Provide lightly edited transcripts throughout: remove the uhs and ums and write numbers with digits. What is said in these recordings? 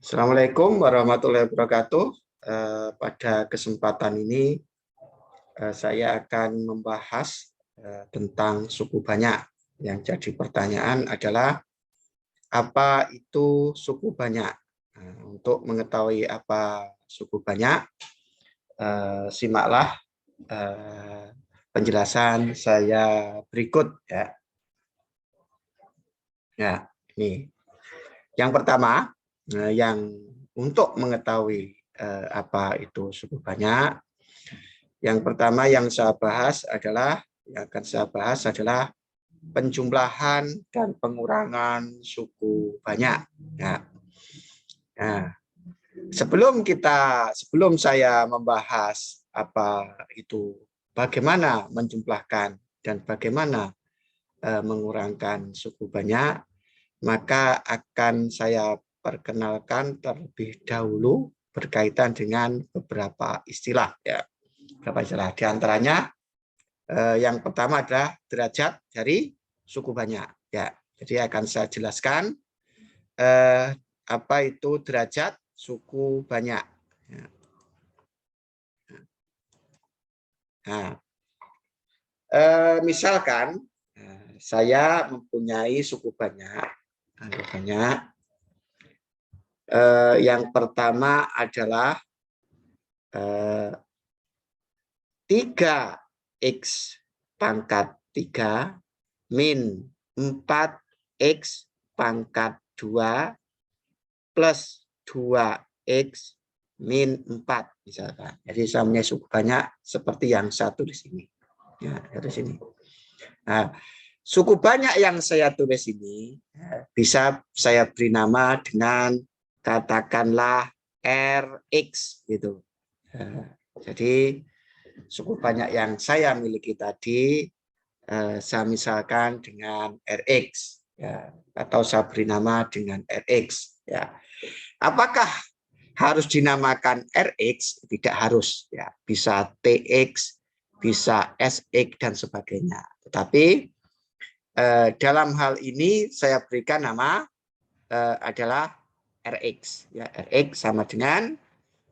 Assalamualaikum warahmatullahi wabarakatuh. Pada kesempatan ini saya akan membahas tentang suku banyak. Yang jadi pertanyaan adalah apa itu suku banyak? Untuk mengetahui apa suku banyak, simaklah penjelasan saya berikut ya. Ya, ini. Yang pertama, yang untuk mengetahui apa itu suku banyak, yang pertama yang akan saya bahas adalah penjumlahan dan pengurangan suku banyak. Ya. Nah, sebelum saya membahas apa itu, bagaimana menjumlahkan dan bagaimana mengurangkan suku banyak, maka akan saya perkenalkan terlebih dahulu berkaitan dengan beberapa istilah ya. Beberapa istilah di antaranya yang pertama adalah derajat dari suku banyak ya. Jadi akan saya jelaskan apa itu derajat suku banyak. Nah, misalkan saya mempunyai suku banyak. Yang pertama adalah 3x pangkat 3 min 4x pangkat 2 plus 2x min 4 misalkan. Jadi saya punya suku banyak seperti yang satu di sini. Ya, dari sini. Nah, suku banyak yang saya tulis ini bisa saya beri nama dengan katakanlah Rx gitu. Jadi suku banyak yang saya miliki tadi saya misalkan dengan Rx ya, atau saya beri nama dengan Rx ya. Apakah harus dinamakan Rx? Tidak harus ya, bisa Tx, bisa Sx dan sebagainya. Tetapi dalam hal ini saya berikan nama adalah Rx ya. Rx sama dengan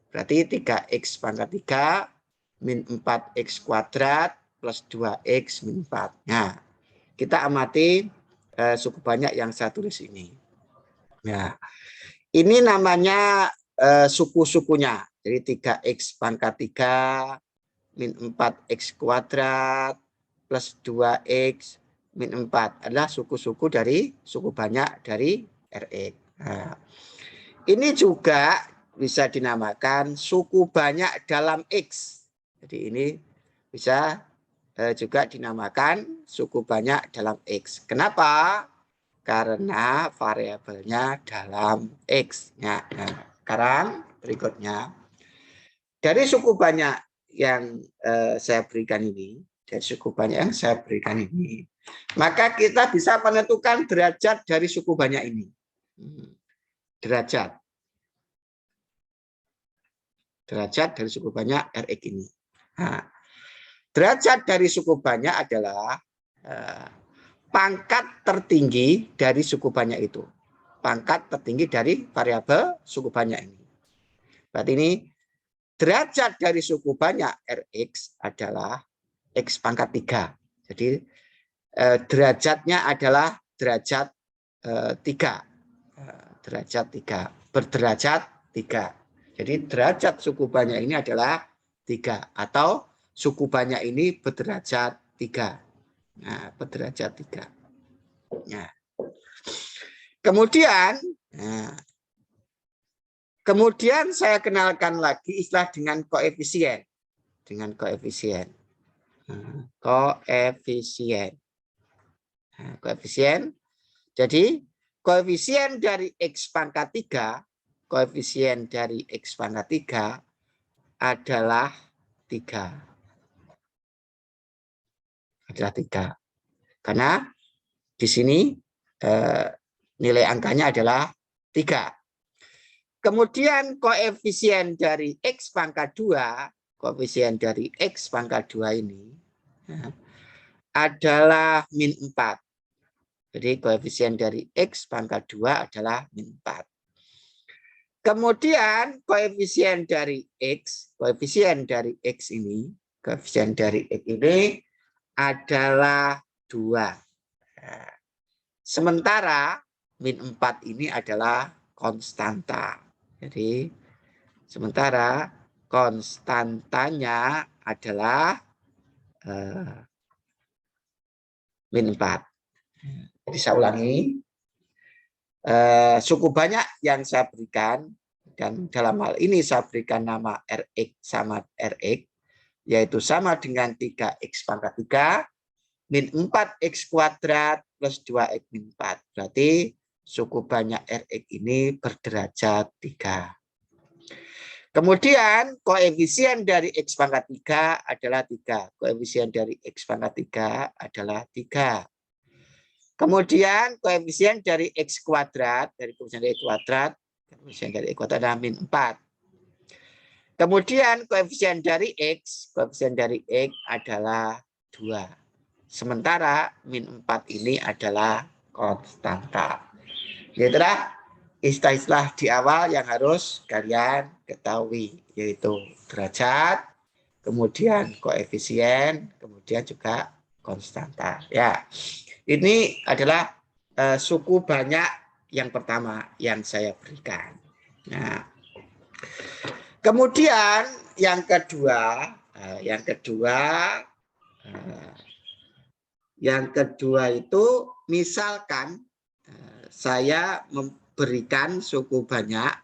berarti 3x pangkat 3 min 4x kuadrat plus 2x min 4. Nah, kita amati suku banyak yang saya tulis ini. Nah, ini namanya suku-sukunya. Jadi 3x pangkat 3 min 4x kuadrat plus 2x min 4 adalah suku-suku dari suku banyak dari Rx. Nah, ini juga bisa dinamakan suku banyak dalam X. Jadi ini bisa juga dinamakan suku banyak dalam X. Kenapa? Karena variabelnya dalam X. Nah, sekarang berikutnya. Dari suku banyak yang saya berikan ini, maka kita bisa menentukan derajat dari suku banyak ini. Derajat dari suku banyak Rx ini. Nah, derajat dari suku banyak adalah pangkat tertinggi dari suku banyak itu. Pangkat tertinggi dari variabel suku banyak ini. Berarti ini derajat dari suku banyak Rx adalah X pangkat 3. Jadi derajatnya adalah derajat 3. Derajat 3. Berderajat 3. Jadi derajat suku banyak ini adalah 3. Atau suku banyak ini berderajat 3. Nah, berderajat 3. Nah. Kemudian saya kenalkan lagi istilah dengan koefisien. Koefisien. Jadi koefisien dari X pangkat 3, adalah 3. Karena di sini nilai angkanya adalah 3. Kemudian koefisien dari X pangkat 2, ini adalah min 4. Jadi koefisien dari X pangkat 2 adalah min 4. Kemudian koefisien dari X ini adalah 2. Nah, sementara min 4 ini adalah konstanta. Jadi sementara konstantanya adalah min 4. Jadi saya ulangi. Suku banyak yang saya berikan, dan dalam hal ini saya berikan nama Rx sama Rx, yaitu sama dengan 3x pangkat 3 min 4x kuadrat plus 2x min 4. Berarti suku banyak Rx ini berderajat 3. Kemudian koefisien dari x pangkat 3 adalah 3. Koefisien dari x pangkat 3 adalah 3. Kemudian koefisien dari x kuadrat, koefisien dari x kuadrat adalah min 4. Kemudian koefisien dari x adalah 2. Sementara min 4 ini adalah konstanta. Itulah istilah-istilah di awal yang harus kalian ketahui, yaitu derajat, kemudian koefisien, kemudian juga konstanta. Ya. Ini adalah suku banyak yang pertama yang saya berikan. Nah, kemudian yang kedua itu misalkan saya memberikan suku banyak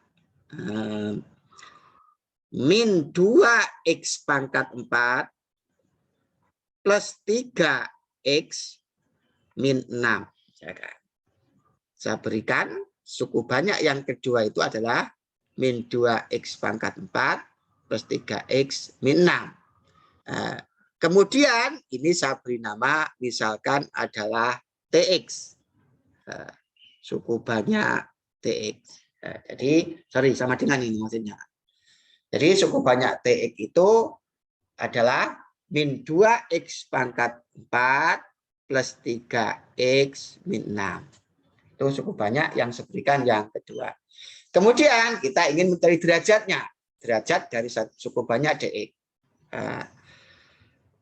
min 2x pangkat 4 plus 3x min 6. Saya berikan suku banyak yang kedua itu adalah min 2x pangkat 4 plus 3x min 6. Kemudian ini saya beri nama misalkan adalah TX. Suku banyak TX. Jadi, sama dengan ini maksudnya. Jadi suku banyak TX itu adalah min 2x pangkat 4 plus 3x min 6. Itu suku banyak yang saya berikan yang kedua. Kemudian kita ingin mencari derajatnya. Derajat dari suku banyak dx.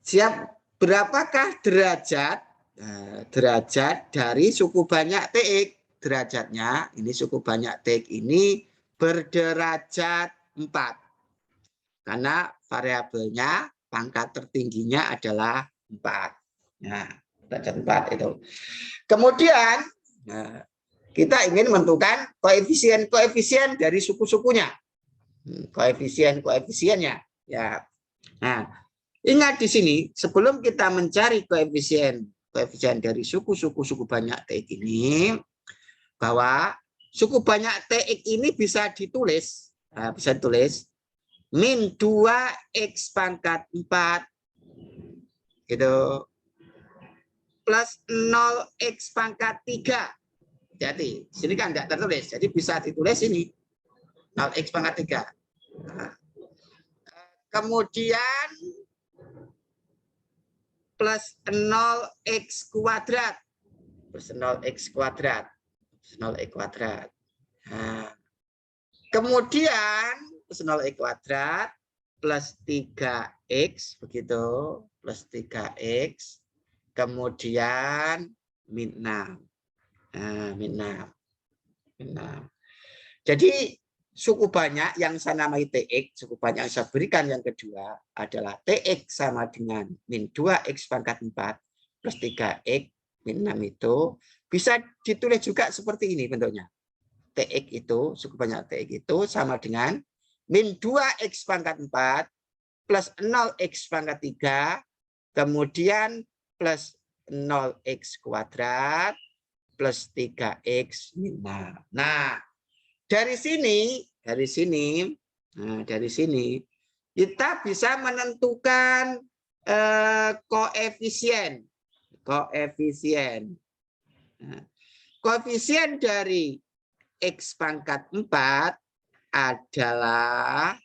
Siap, berapakah derajat dari suku banyak tx? Derajatnya, ini suku banyak tx ini berderajat 4. Karena variabelnya, pangkat tertingginya adalah 4. Nah, derajat 4 itu. Kemudian kita ingin menentukan koefisien dari suku-sukunya. Koefisiennya. Ya. Nah, ingat di sini sebelum kita mencari koefisien dari suku banyak TX ini, bahwa suku banyak TX ini bisa ditulis, min 2x pangkat 4 gitu plus 0x pangkat 3. Jadi sini kan tidak tertulis, jadi bisa ditulis ini 0x pangkat 3. Kemudian plus 0x kuadrat plus 0x kuadrat. Kemudian plus 0x kuadrat plus 3x begitu, plus 3x, kemudian min 6. Min 6. Jadi suku banyak yang saya namai TX, suku banyak yang saya berikan yang kedua adalah TX sama dengan min 2x pangkat 4 plus 3x min 6 itu bisa ditulis juga seperti ini bentuknya. TX itu, suku banyak TX itu sama dengan min 2x pangkat 4 plus 0x pangkat 3 kemudian plus 0x kuadrat plus 3x min 6. Nah, dari sini kita bisa menentukan koefisien. Koefisien dari x pangkat 4 adalah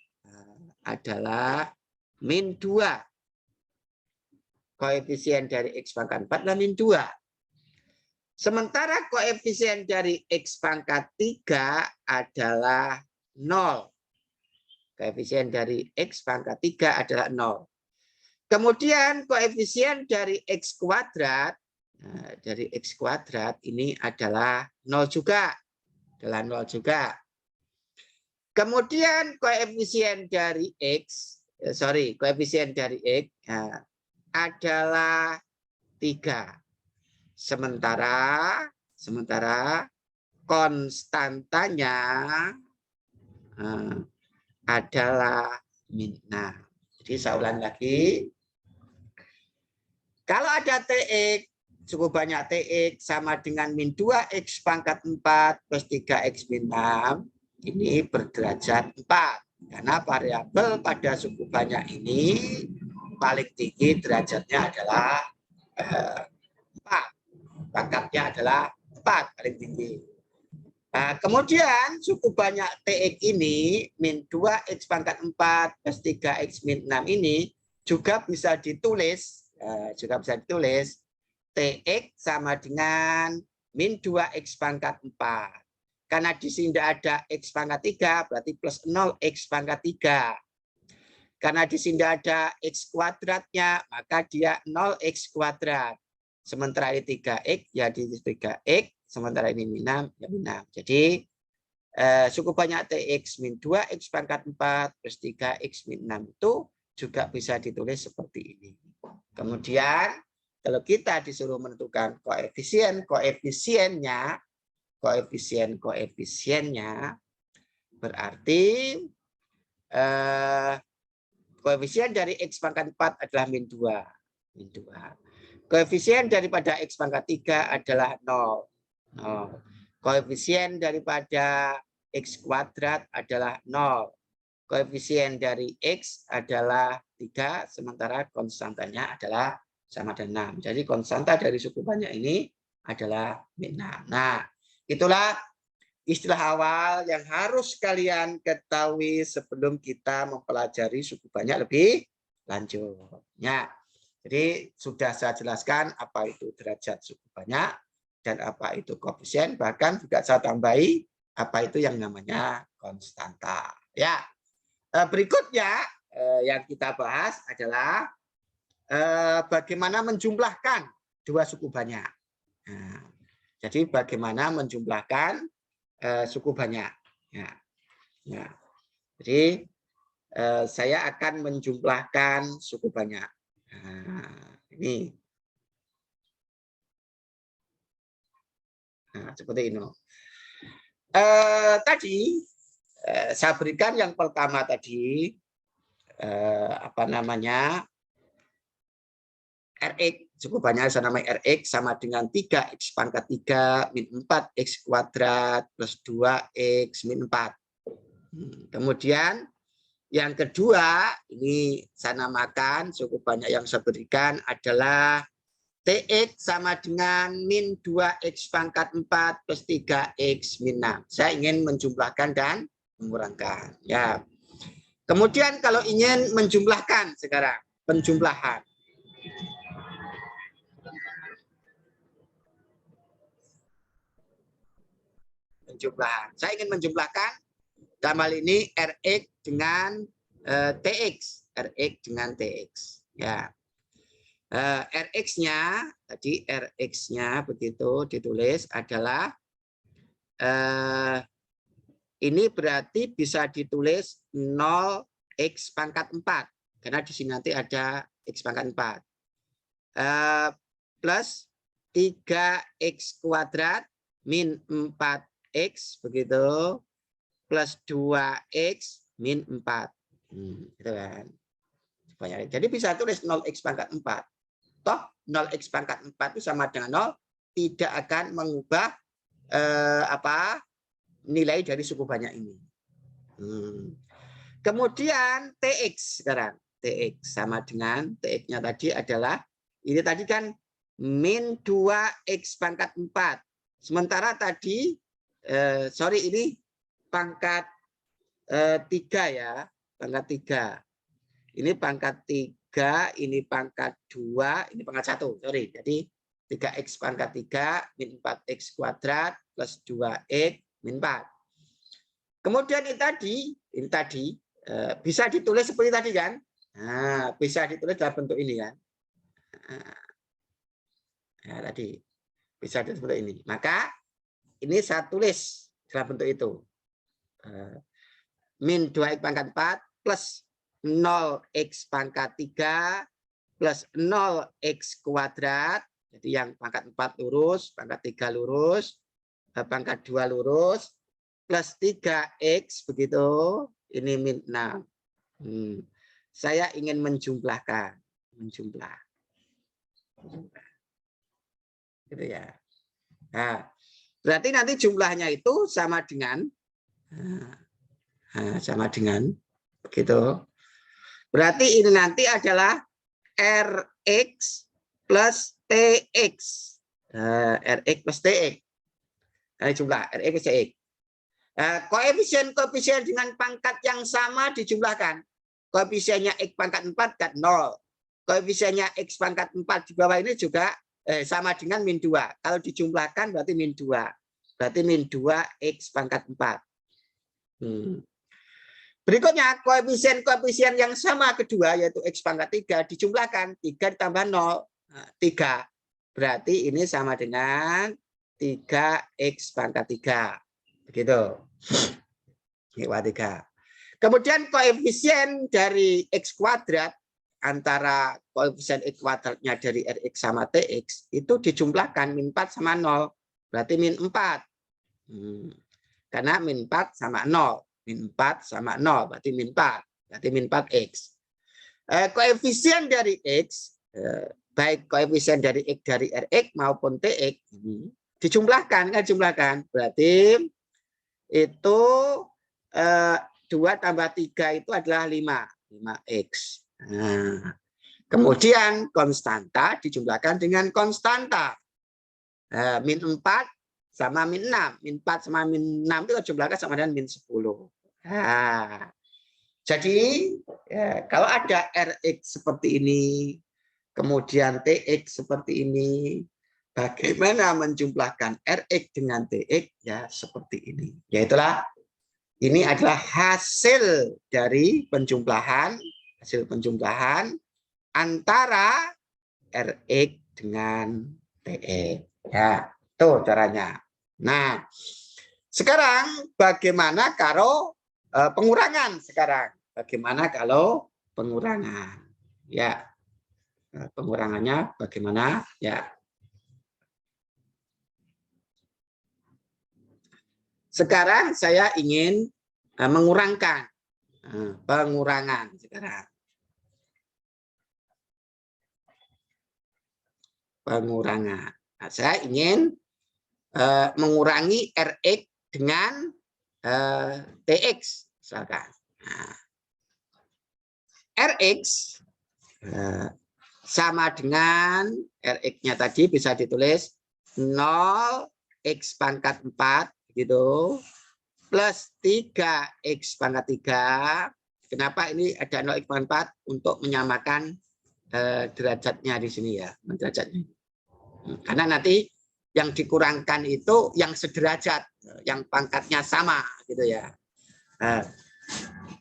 min 2. Koefisien dari x pangkat 4 adalah min 2. Sementara koefisien dari x pangkat 3 adalah 0. Koefisien dari X pangkat 3 adalah 0. Kemudian koefisien dari X kuadrat, dari X kuadrat ini adalah 0 juga. Adalah 0 juga. Kemudian koefisien dari X, koefisien dari X adalah 3. Sementara konstantanya adalah min 6. Jadi saya ulang lagi. Kalau ada TX, suku banyak TX sama dengan min 2X pangkat 4 plus 3X min 6. Ini berderajat 4. Karena variabel pada suku banyak ini paling tinggi derajatnya adalah 4. Pangkatnya adalah 4 paling tinggi. Nah, kemudian suku banyak TX ini min 2X pangkat 4 plus 3X min 6 ini juga bisa ditulis TX sama dengan min 2X pangkat 4. Karena di sini tidak ada X pangkat 3, berarti plus 0X pangkat 3. Karena di sini tidak ada X kuadratnya, maka dia 0X kuadrat. Sementara ini 3X, ya di 3X. Sementara ini min 6, ya min 6. Jadi, suku banyak TX min 2X pangkat 4 plus 3X min 6 itu juga bisa ditulis seperti ini. Kemudian, kalau kita disuruh menentukan koefisiennya berarti koefisien dari X pangkat 4 adalah min 2. Koefisien daripada X pangkat 3 adalah 0. Koefisien daripada X kuadrat adalah 0. Koefisien dari X adalah 3, sementara konstantanya adalah sama dengan 6. Jadi konstanta dari suku banyak ini adalah min 6. Nah, itulah istilah awal yang harus kalian ketahui sebelum kita mempelajari suku banyak lebih lanjut. Ya, jadi sudah saya jelaskan apa itu derajat suku banyak dan apa itu koefisien, bahkan juga saya tambahi apa itu yang namanya konstanta. Ya, berikutnya yang kita bahas adalah bagaimana menjumlahkan dua suku banyak. Nah, jadi bagaimana menjumlahkan suku banyak. Ya. Ya. Jadi saya akan menjumlahkan suku banyak. Nah, ini. Nah, seperti ini. Tadi saya berikan yang pertama tadi apa namanya Rx, suku banyak saya namanya Rx sama dengan 3X pangkat 3 min 4X kuadrat plus 2X min 4. Kemudian yang kedua, ini saya namakan suku banyak yang saya berikan adalah TX sama dengan min 2X pangkat 4 plus 3X min 6. Saya ingin menjumlahkan dan mengurangkan. Ya. Kemudian kalau ingin menjumlahkan sekarang, penjumlahan. Saya ingin menjumlahkan dalam hal ini Rx dengan TX, Rx dengan TX. Ya, Rx-nya tadi Rx-nya begitu ditulis adalah ini berarti bisa ditulis 0x pangkat 4 karena di sini nanti ada x pangkat 4 plus 3x kuadrat min 4x begitu plus 2x min 4. Gitu kan. Jadi bisa tulis 0x pangkat 4. Toh 0x pangkat 4 itu sama dengan 0, tidak akan mengubah nilai dari suku banyak ini. Kemudian TX sekarang. TX sama dengan TX-nya tadi adalah, ini tadi kan min 2x pangkat 4. Sementara tadi, ini pangkat 3 ya, pangkat 3. Ini pangkat 3, ini pangkat 2, ini pangkat 1. Sorry, jadi 3x pangkat 3 min 4x kuadrat plus 2x min 4. Kemudian ini tadi bisa ditulis seperti tadi kan? Nah, bisa ditulis dalam bentuk ini kan? Nah, tadi bisa ditulis seperti ini. Maka ini saya tulis dalam bentuk itu. Min 2x pangkat 4 plus 0x pangkat 3 plus 0x kuadrat. Jadi yang pangkat 4 lurus, pangkat 3 lurus, pangkat 2 lurus, plus 3x, begitu. Ini min 6. Saya ingin menjumlahkan. Menjumlah. Gitu ya. Nah, berarti nanti jumlahnya itu sama dengan begitu. Berarti ini nanti adalah Rx plus Tx. Rx plus Tx. Nah, jumlah Rx plus Tx. Koefisien dengan pangkat yang sama dijumlahkan. Koefisiennya X pangkat 4 kan 0. Koefisiennya X pangkat 4 di bawah ini juga sama dengan min 2. Kalau dijumlahkan berarti min 2. Berarti min 2 X pangkat 4. Berikutnya koefisien yang sama kedua yaitu X pangkat 3 dijumlahkan. 3 ditambah 0. 3. Berarti ini sama dengan 3X pangkat 3. Begitu. Kemudian koefisien dari X kuadrat antara koefisien X kuadratnya dari Rx sama Tx itu dijumlahkan min 4 sama 0. Berarti min 4. Karena min 4 sama 0. Min 4 sama 0. Berarti min 4. Berarti min 4X. Koefisien dari X, baik koefisien dari X dari Rx maupun Tx, dijumlahkan. Berarti itu 2 tambah 3 itu adalah 5X. Nah, kemudian konstanta dijumlahkan dengan konstanta. Min 4 sama min 6. Min 4 sama min 6 itu dijumlahkan sama dengan min 10. Nah, jadi kalau ada Rx seperti ini, kemudian Tx seperti ini, bagaimana menjumlahkan Rx dengan Tx? Ya seperti ini. Yaitulah ini adalah hasil dari penjumlahan antara Rx dengan Tx. Ya, itu caranya. Nah, sekarang bagaimana kalau pengurangan sekarang? Bagaimana kalau pengurangan? Ya, pengurangannya bagaimana? Ya. Sekarang saya ingin mengurangkan pengurangan sekarang. Pengurangan. Nah, saya ingin mengurangi Rx dengan Tx misalkan. Nah, Rx sama dengan Rx-nya tadi bisa ditulis 0x pangkat 4 gitu plus 3x pangkat 3. Kenapa ini ada 0x pangkat 4? Untuk menyamakan derajatnya di sini ya, derajatnya. Karena nanti yang dikurangkan itu yang sederajat, yang pangkatnya sama gitu ya.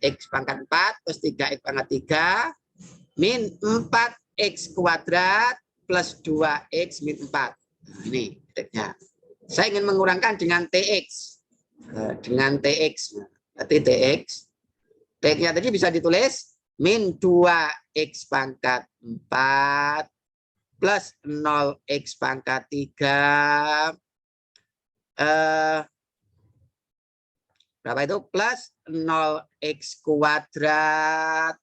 X pangkat 4 plus 3x pangkat 3 min 4x kuadrat plus 2x min 4. Nah, ini titiknya. Saya ingin mengurangkan dengan Tx. Dengan Tx. Berarti Tx. Tx-nya tadi bisa ditulis min 2x pangkat 4 plus 0x pangkat 3. Berapa itu? Plus 0x kuadrat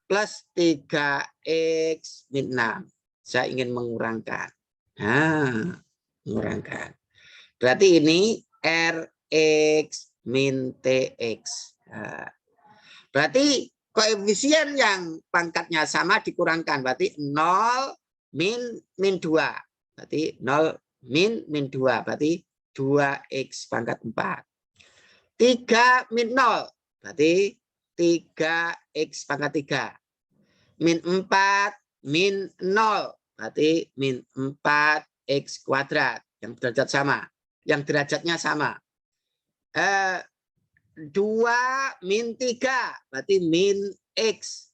plus 3x min 6. Saya ingin mengurangkan. Nah, mengurangkan. Berarti ini Rx min Tx. Nah, berarti koefisien yang pangkatnya sama dikurangkan. Berarti 0 min 2. Berarti 0 min 2. Berarti 2x pangkat 4. 3 min 0. Berarti 3x pangkat 3. Min 4 min 0. Berarti min 4x kuadrat. Yang derajat sama. Yang derajatnya sama. 2 min 3 berarti min X.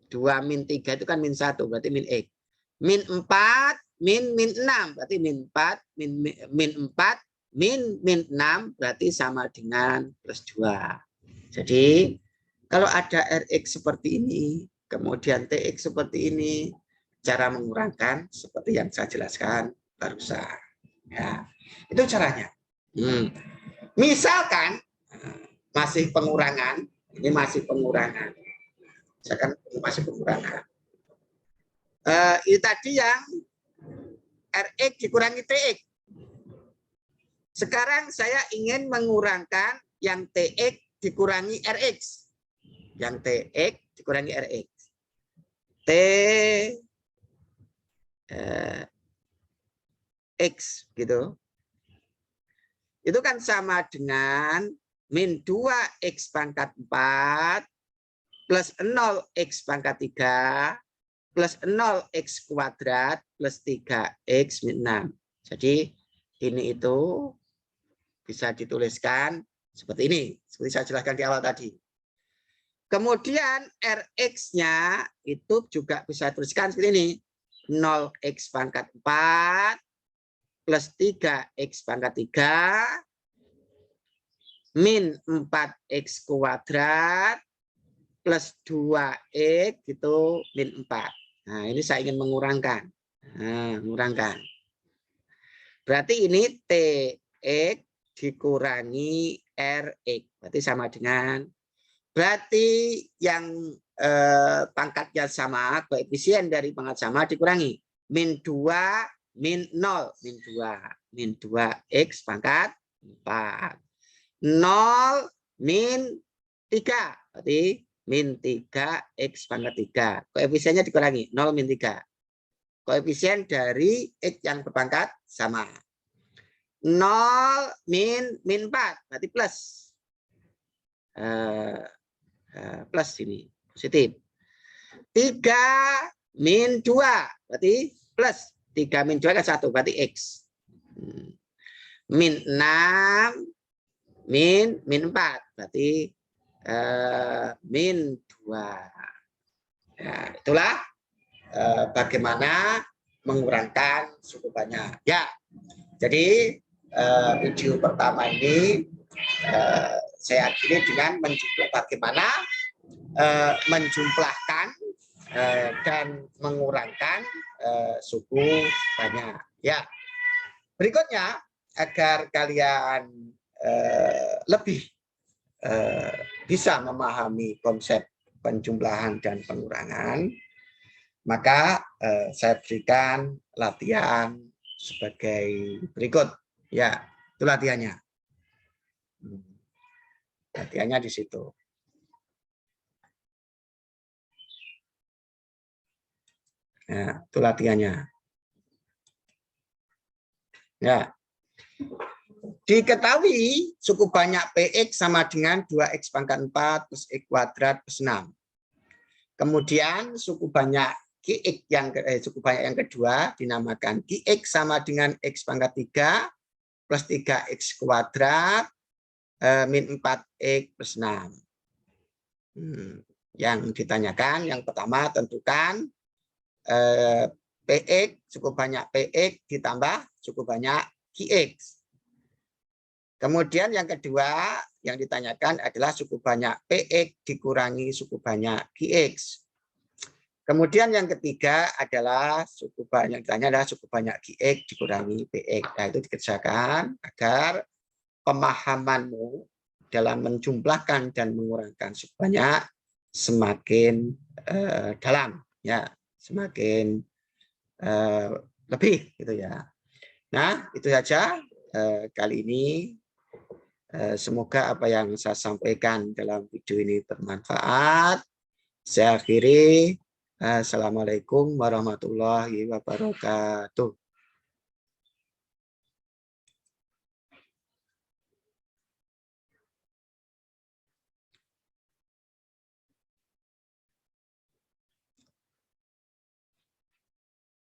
2 min 3 itu kan min 1 berarti min X. Min 4 min 6 berarti min 4 min 4 min 6 berarti sama dengan plus 2. Jadi kalau ada Rx seperti ini, kemudian Tx seperti ini, cara mengurangkan seperti yang saya jelaskan barusan. Ya, itu caranya. Misalkan masih pengurangan, ini masih pengurangan. Misalkan masih pengurangan. Ini tadi yang Rx dikurangi Tx. Sekarang saya ingin mengurangkan yang Tx dikurangi Rx. Yang Tx dikurangi Rx. T X gitu. Itu kan sama dengan min 2X pangkat 4 plus 0X pangkat 3 plus 0X kuadrat plus 3X min 6. Jadi ini itu bisa dituliskan seperti ini. Seperti saya jelaskan di awal tadi. Kemudian Rx-nya itu juga bisa dituliskan seperti ini. 0X pangkat 4 plus 3X pangkat 3 min 4X kuadrat plus 2X itu min 4. Nah, ini saya ingin mengurangkan. Nah, mengurangkan. Berarti ini Tx dikurangi Rx. Berarti sama dengan, berarti yang pangkatnya sama, koefisien dari pangkat sama dikurangi. Min 2, min 0. Min 2X pangkat 4. 0, min 3. Berarti min 3X pangkat 3. Koefisiennya dikurangi. 0, min 3. Koefisien dari X yang berpangkat sama. 0, min 4. Berarti plus. Plus ini. Positif. 3, min 2. Berarti plus. 3 min 2 kan 1. Berarti X. Min 6, min 4. Berarti min 2. Ya, itulah bagaimana mengurangkan suku banyak. Ya, jadi video pertama ini saya akhiri dengan bagaimana menjumlahkan dan mengurangkan suku banyak. Ya, berikutnya agar kalian lebih bisa memahami konsep penjumlahan dan pengurangan, maka saya berikan latihan sebagai berikut. Ya, itu latihannya. Latihannya di situ. Ya, itu latihannya. Ya. Diketahui suku banyak Px sama dengan 2X pangkat 4 plus X kuadrat plus 6. Kemudian suku banyak Qx suku banyak yang kedua dinamakan Qx sama dengan X pangkat 3 plus 3X kuadrat min 4X plus 6. Yang ditanyakan yang pertama tentukan Px, suku banyak Px ditambah suku banyak Qx. Kemudian yang kedua yang ditanyakan adalah suku banyak Px dikurangi suku banyak Qx. Kemudian yang ketiga adalah suku banyak, ditanya adalah suku banyak Qx dikurangi Px. Nah, itu dikerjakan agar pemahamanmu dalam menjumlahkan dan mengurangkan suku banyak semakin dalam, ya, semakin lebih, gitu ya. Nah, itu saja kali ini. Semoga apa yang saya sampaikan dalam video ini bermanfaat. Saya akhiri. Assalamualaikum warahmatullahi wabarakatuh.